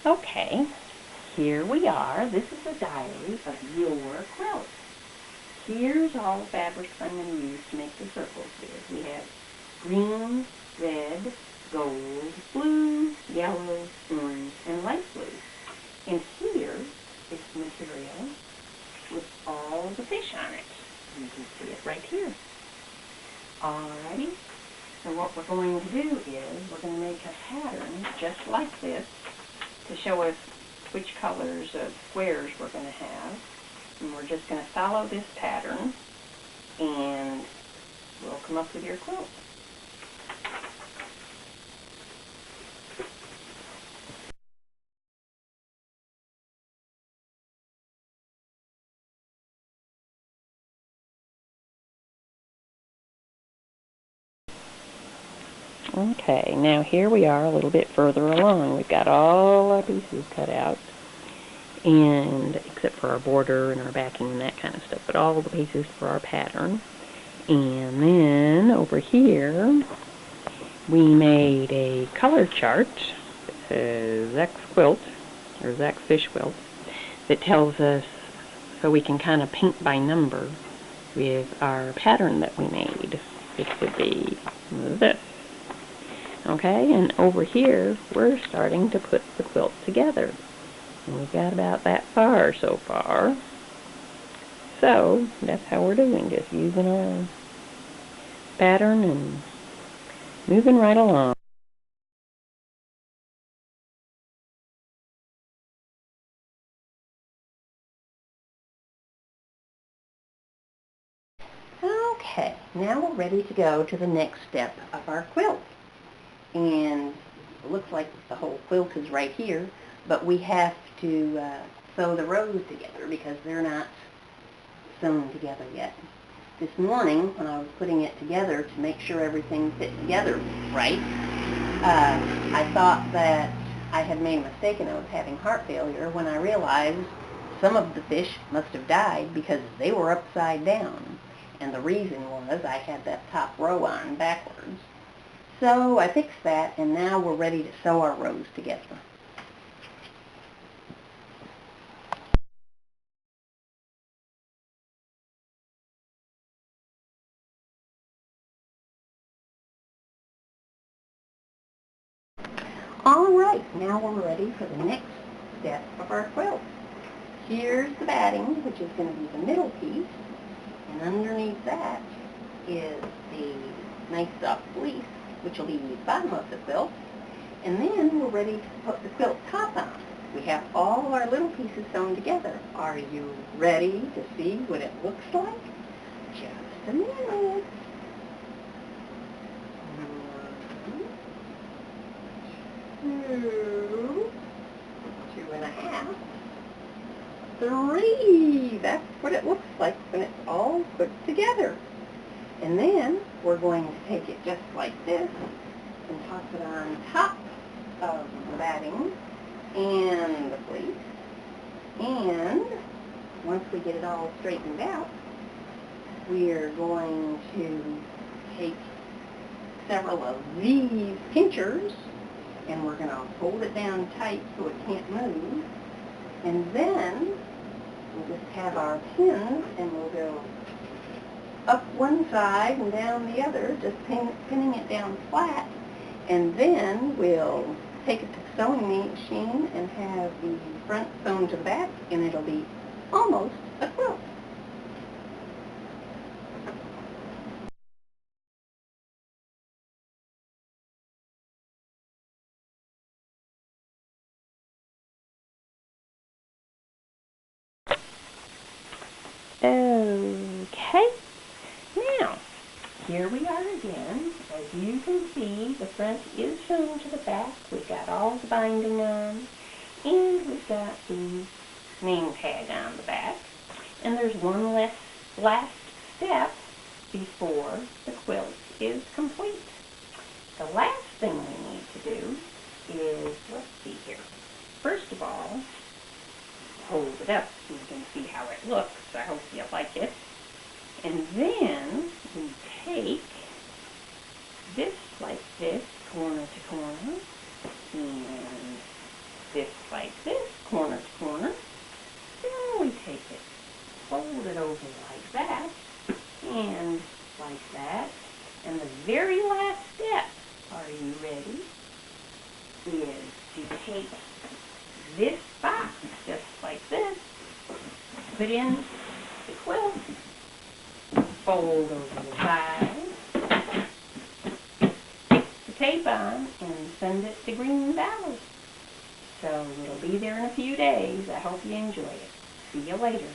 Okay, here we are. This is a diary of your quilt. Here's all the fabrics I'm going to use to make the circles here. We have green, red, gold, blue, yellow, orange, and light blue. And here is the material with all the fish on it. You can see it right here. Alrighty, so what we're going to do is we're going to make a pattern just like this to show us which colors of squares we're going to have. And we're just going to follow this pattern and we'll come up with your quilt. Okay, now here we are a little bit further along. We've got all our pieces cut out, and except for our border and our backing and that kind of stuff, but all the pieces for our pattern. And then over here we made a color chart, Zack's quilt, or Zack's fish quilt, that tells us so we can kind of paint by number with our pattern that we made, which would be this. Okay, and over here we're starting to put the quilt together. And we've got about that far so far. So that's how we're doing, just using our pattern and moving right along. Okay, now we're ready to go to the next step of our quilt. And it looks like the whole quilt is right here, but we have to sew the rows together because they're not sewn together yet. This morning, when I was putting it together to make sure everything fit together right, I thought that I had made a mistake and I was having heart failure when I realized some of the fish must have died because they were upside down. And the reason was I had that top row on backwards. So I fixed that, and now we're ready to sew our rows together. All right, now we're ready for the next step of our quilt. Here's the batting, which is going to be the middle piece, and underneath that is the nice soft fleece, which will be the bottom of the quilt. And then we're ready to put the quilt top on. We have all of our little pieces sewn together. Are you ready to see what it looks like? Just a minute. 1, 2, 2.5, 3. That's what it looks like when it's all put together. And then we're going to take it just like this and toss it on top of the batting and the fleece. And once we get it all straightened out, we are going to take several of these pinchers and we're going to hold it down tight so it can't move. And then we'll just have our pins and we'll go up one side and down the other, just pinning it down flat. And then we'll take it to the sewing machine and have the front sewn to the back, and it'll be almost a quilt. Okay, now here we are again. As you can see, the front is sewn to the back. We've got all the binding on, and we've got the name tag on the back. And there's one last step before the quilt is complete. The last thing we need to do is, let's see here. First of all, hold it up so you can see how it looks. I hope you like it. And then we take this like this, corner to corner, and this like this, corner to corner. Then we take it, fold it over like that, and like that. And the very last step, are you ready, is to take this box, just like this, put in the quilt, fold over the side, stick the tape on, and send it to Green Valley. So it'll be there in a few days. I hope you enjoy it. See you later.